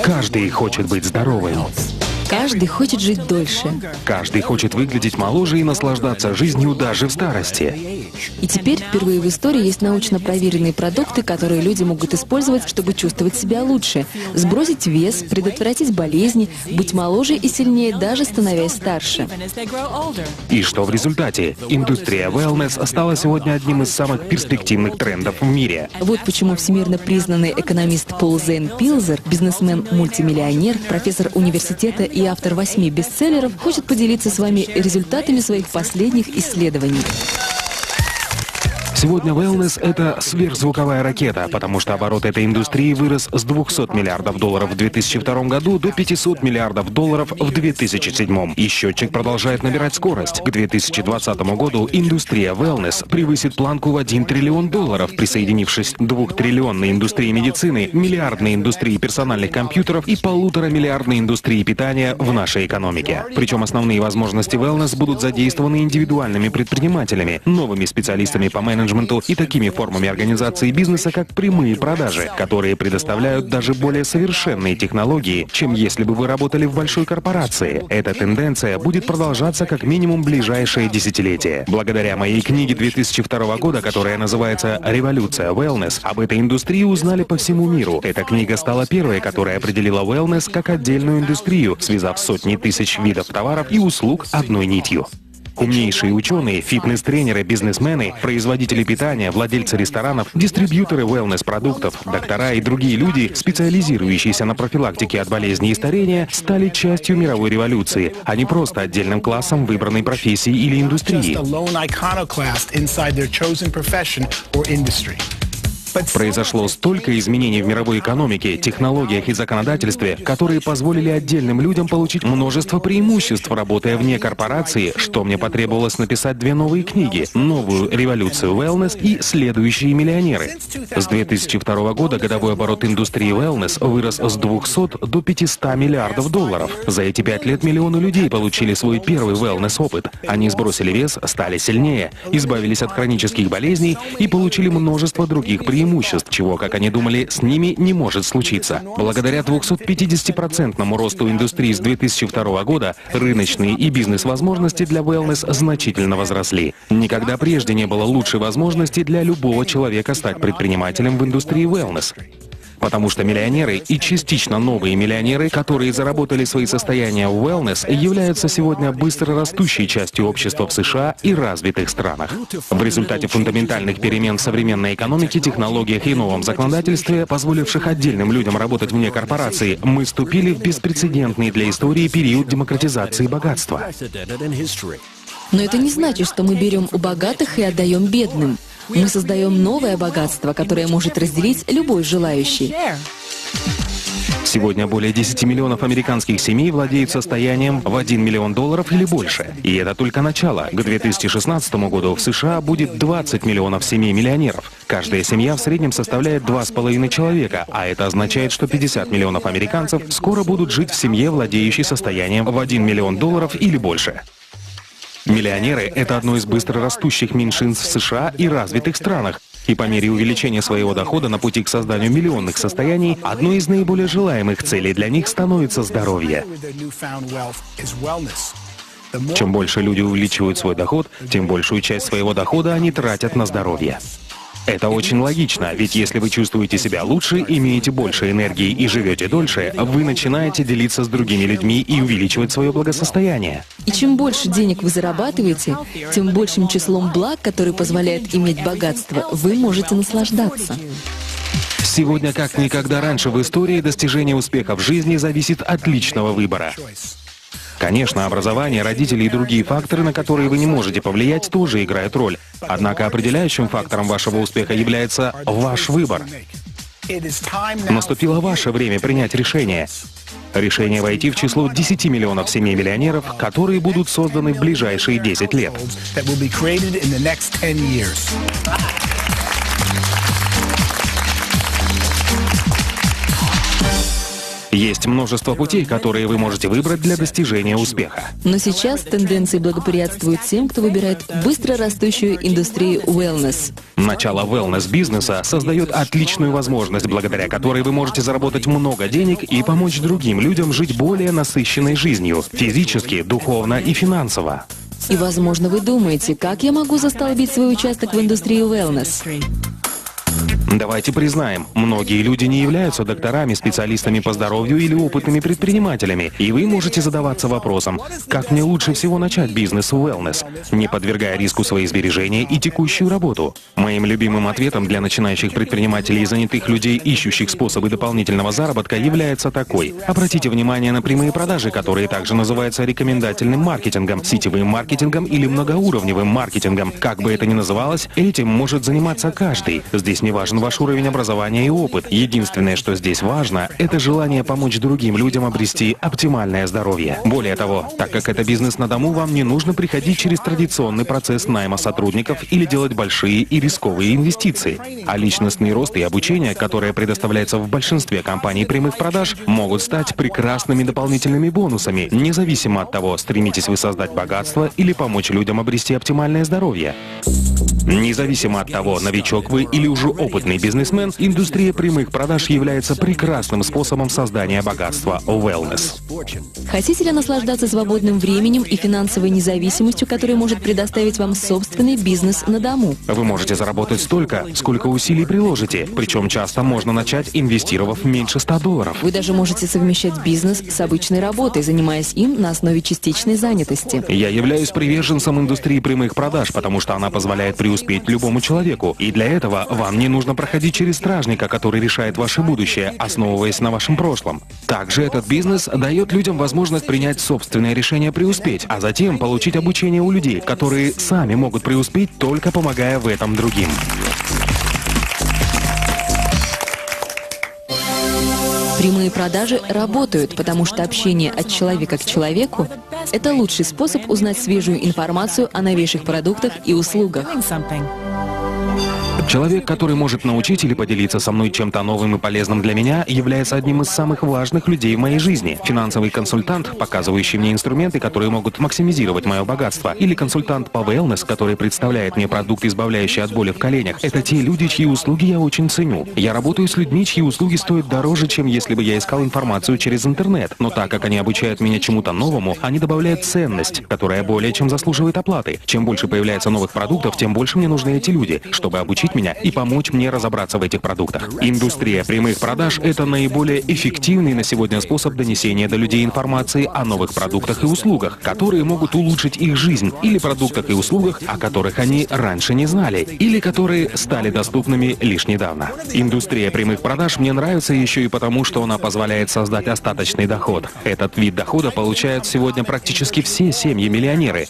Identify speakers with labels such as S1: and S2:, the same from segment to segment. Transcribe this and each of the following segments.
S1: Каждый хочет быть здоровым.
S2: Каждый хочет жить дольше.
S1: Каждый хочет выглядеть моложе и наслаждаться жизнью даже в старости.
S2: И теперь впервые в истории есть научно проверенные продукты, которые люди могут использовать, чтобы чувствовать себя лучше, сбросить вес, предотвратить болезни, быть моложе и сильнее, даже становясь старше.
S1: И что в результате? Индустрия wellness стала сегодня одним из самых перспективных трендов в мире.
S2: Вот почему всемирно признанный экономист Пол Зейн Пилзер, бизнесмен-мультимиллионер, профессор университета и автор 8 бестселлеров, хочет поделиться с вами результатами своих последних исследований.
S1: Сегодня wellness — это сверхзвуковая ракета, потому что оборот этой индустрии вырос с $200 миллиардов в 2002 году до $500 миллиардов в 2007. И счетчик продолжает набирать скорость. К 2020 году индустрия wellness превысит планку в $1 триллион, присоединившись к 2-триллионной индустрии медицины, миллиардной индустрии персональных компьютеров и 1,5-миллиардной индустрии питания в нашей экономике. Причем основные возможности wellness будут задействованы индивидуальными предпринимателями, новыми специалистами по менеджменту и такими формами организации бизнеса, как прямые продажи, которые предоставляют даже более совершенные технологии, чем если бы вы работали в большой корпорации. Эта тенденция будет продолжаться как минимум ближайшее десятилетие. Благодаря моей книге 2002 года, которая называется «Революция wellness», об этой индустрии узнали по всему миру. Эта книга стала первой, которая определила wellness как отдельную индустрию, связав сотни тысяч видов товаров и услуг одной нитью. Умнейшие ученые, фитнес-тренеры, бизнесмены, производители питания, владельцы ресторанов, дистрибьюторы wellness-продуктов, доктора и другие люди, специализирующиеся на профилактике от болезней и старения, стали частью мировой революции, а не просто отдельным классом выбранной профессии или индустрии. Произошло столько изменений в мировой экономике, технологиях и законодательстве, которые позволили отдельным людям получить множество преимуществ, работая вне корпорации, что мне потребовалось написать 2 новые книги: «Новую революцию wellness» и «Следующие миллионеры». С 2002 года годовой оборот индустрии wellness вырос с 200 до $500 миллиардов. За эти 5 лет миллионы людей получили свой первый wellness-опыт. Они сбросили вес, стали сильнее, избавились от хронических болезней и получили множество других преимуществ, чего, как они думали, с ними не может случиться. Благодаря 250% росту индустрии с 2002 года рыночные и бизнес-возможности для wellness значительно возросли. Никогда прежде не было лучшей возможности для любого человека стать предпринимателем в индустрии wellness. Потому что миллионеры и частично новые миллионеры, которые заработали свои состояния в wellness, являются сегодня быстро растущей частью общества в США и развитых странах. В результате фундаментальных перемен в современной экономике, технологиях и новом законодательстве, позволивших отдельным людям работать вне корпорации, мы вступили в беспрецедентный для истории период демократизации богатства.
S2: Но это не значит, что мы берем у богатых и отдаем бедным. Мы создаем новое богатство, которое может разделить любой желающий.
S1: Сегодня более 10 миллионов американских семей владеют состоянием в $1 миллион или больше. И это только начало. К 2016 году в США будет 20 миллионов семей-миллионеров. Каждая семья в среднем составляет 2,5 человека, а это означает, что 50 миллионов американцев скоро будут жить в семье, владеющей состоянием в $1 миллион или больше. Миллионеры — это одно из быстро растущих меньшинств в США и развитых странах. И по мере увеличения своего дохода на пути к созданию миллионных состояний, одной из наиболее желаемых целей для них становится здоровье. Чем больше люди увеличивают свой доход, тем большую часть своего дохода они тратят на здоровье. Это очень логично, ведь если вы чувствуете себя лучше, имеете больше энергии и живете дольше, вы начинаете делиться с другими людьми и увеличивать свое благосостояние.
S2: И чем больше денег вы зарабатываете, тем большим числом благ, которые позволяют иметь богатство, вы можете наслаждаться.
S1: Сегодня, как никогда раньше в истории, достижение успеха в жизни зависит от личного выбора. Конечно, образование, родители и другие факторы, на которые вы не можете повлиять, тоже играют роль. Однако определяющим фактором вашего успеха является ваш выбор. Наступило ваше время принять решение. Решение войти в число 10 миллионов семей-миллионеров, которые будут созданы в ближайшие 10 лет. Есть множество путей, которые вы можете выбрать для достижения успеха.
S2: Но сейчас тенденции благоприятствуют тем, кто выбирает быстро растущую индустрию wellness.
S1: Начало wellness-бизнеса создает отличную возможность, благодаря которой вы можете заработать много денег и помочь другим людям жить более насыщенной жизнью, физически, духовно и финансово.
S2: И, возможно, вы думаете, как я могу застолбить свой участок в индустрии wellness?
S1: Давайте признаем, многие люди не являются докторами, специалистами по здоровью или опытными предпринимателями, и вы можете задаваться вопросом, как мне лучше всего начать бизнес в wellness, не подвергая риску свои сбережения и текущую работу. Моим любимым ответом для начинающих предпринимателей и занятых людей, ищущих способы дополнительного заработка, является такой. Обратите внимание на прямые продажи, которые также называются рекомендательным маркетингом, сетевым маркетингом или многоуровневым маркетингом. Как бы это ни называлось, этим может заниматься каждый. Здесь не важен ваш уровень образования и опыт. Единственное, что здесь важно, это желание помочь другим людям обрести оптимальное здоровье. Более того, так как это бизнес на дому, вам не нужно приходить через традиционный процесс найма сотрудников или делать большие и рисковые инвестиции. А личностный рост и обучение, которое предоставляется в большинстве компаний прямых продаж, могут стать прекрасными дополнительными бонусами, независимо от того, стремитесь вы создать богатство или помочь людям обрести оптимальное здоровье. Независимо от того, новичок вы или уже опытный бизнесмен, индустрия прямых продаж является прекрасным способом создания богатства в wellness.
S2: Хотите ли наслаждаться свободным временем и финансовой независимостью, которую может предоставить вам собственный бизнес на дому?
S1: Вы можете заработать столько, сколько усилий приложите, причем часто можно начать, инвестировав меньше $100.
S2: Вы даже можете совмещать бизнес с обычной работой, занимаясь им на основе частичной занятости.
S1: Я являюсь приверженцем индустрии прямых продаж, потому что она позволяет преуспеть любому человеку, и для этого вам не нужно проходить через стражника, который решает ваше будущее, основываясь на вашем прошлом. Также этот бизнес дает людям возможность принять собственное решение преуспеть, а затем получить обучение у людей, которые сами могут преуспеть, только помогая в этом другим.
S2: Прямые продажи работают, потому что общение от человека к человеку – это лучший способ узнать свежую информацию о новейших продуктах и услугах.
S1: Человек, который может научить или поделиться со мной чем-то новым и полезным для меня, является одним из самых важных людей в моей жизни. Финансовый консультант, показывающий мне инструменты, которые могут максимизировать мое богатство, или консультант по wellness, который представляет мне продукт, избавляющий от боли в коленях. Это те люди, чьи услуги я очень ценю. Я работаю с людьми, чьи услуги стоят дороже, чем если бы я искал информацию через интернет. Но так как они обучают меня чему-то новому, они добавляют ценность, которая более чем заслуживает оплаты. Чем больше появляется новых продуктов, тем больше мне нужны эти люди, чтобы обучить меня и помочь мне разобраться в этих продуктах. Индустрия прямых продаж – это наиболее эффективный на сегодня способ донесения до людей информации о новых продуктах и услугах, которые могут улучшить их жизнь, или продуктах и услугах, о которых они раньше не знали, или которые стали доступными лишь недавно. Индустрия прямых продаж мне нравится еще и потому, что она позволяет создать остаточный доход. Этот вид дохода получают сегодня практически все семьи-миллионеры.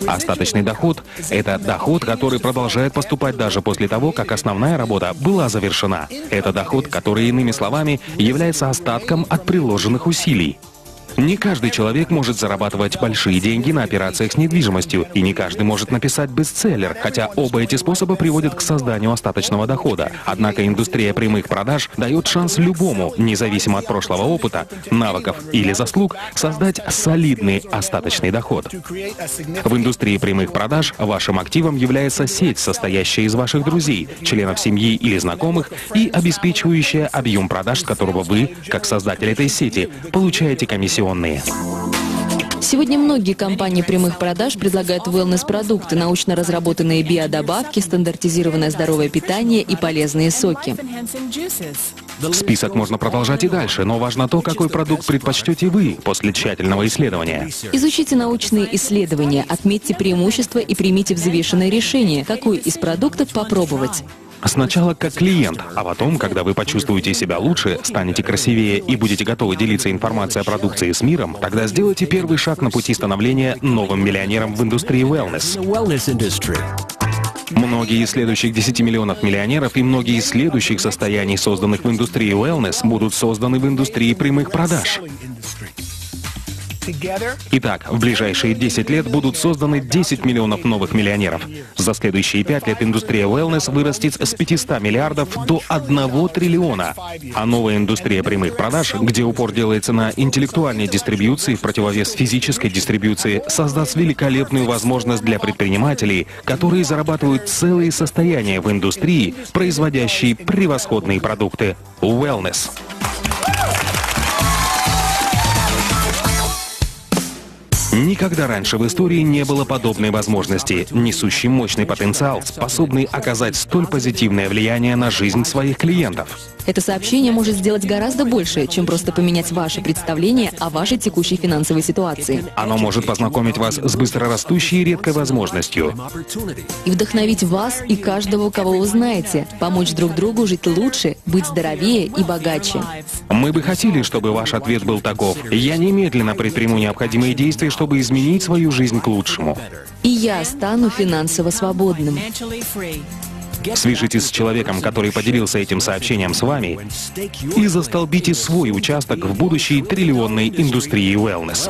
S1: Остаточный доход – это доход, который продолжает поступать даже после того, как основная работа была завершена. Это доход, который, иными словами, является остатком от приложенных усилий. Не каждый человек может зарабатывать большие деньги на операциях с недвижимостью, и не каждый может написать бестселлер, хотя оба эти способа приводят к созданию остаточного дохода. Однако индустрия прямых продаж дает шанс любому, независимо от прошлого опыта, навыков или заслуг, создать солидный остаточный доход. В индустрии прямых продаж вашим активом является сеть, состоящая из ваших друзей, членов семьи или знакомых, и обеспечивающая объем продаж, с которого вы, как создатель этой сети, получаете комиссионные.
S2: Сегодня многие компании прямых продаж предлагают wellness-продукты, научно разработанные биодобавки, стандартизированное здоровое питание и полезные соки.
S1: Список можно продолжать и дальше, но важно то, какой продукт предпочтете вы после тщательного исследования.
S2: Изучите научные исследования, отметьте преимущества и примите взвешенное решение, какой из продуктов попробовать.
S1: Сначала как клиент, а потом, когда вы почувствуете себя лучше, станете красивее и будете готовы делиться информацией о продукции с миром, тогда сделайте первый шаг на пути становления новым миллионером в индустрии wellness. Многие из следующих 10 миллионов миллионеров и многие из следующих состояний, созданных в индустрии wellness, будут созданы в индустрии прямых продаж. Итак, в ближайшие 10 лет будут созданы 10 миллионов новых миллионеров. За следующие 5 лет индустрия wellness вырастет с 500 миллиардов до 1 триллиона. А новая индустрия прямых продаж, где упор делается на интеллектуальной дистрибьюции в противовес физической дистрибьюции, создаст великолепную возможность для предпринимателей, которые зарабатывают целые состояния в индустрии, производящей превосходные продукты. Wellness. Никогда раньше в истории не было подобной возможности, несущей мощный потенциал, способный оказать столь позитивное влияние на жизнь своих клиентов.
S2: Это сообщение может сделать гораздо больше, чем просто поменять ваше представление о вашей текущей финансовой ситуации.
S1: Оно может познакомить вас с быстрорастущей и редкой возможностью.
S2: И вдохновить вас и каждого, кого вы знаете, помочь друг другу жить лучше, быть здоровее и богаче.
S1: Мы бы хотели, чтобы ваш ответ был таков: я немедленно предприму необходимые действия, чтобы изменить свою жизнь к лучшему.
S2: И я стану финансово свободным.
S1: Свяжитесь с человеком, который поделился этим сообщением с вами, и застолбите свой участок в будущей триллионной индустрии wellness.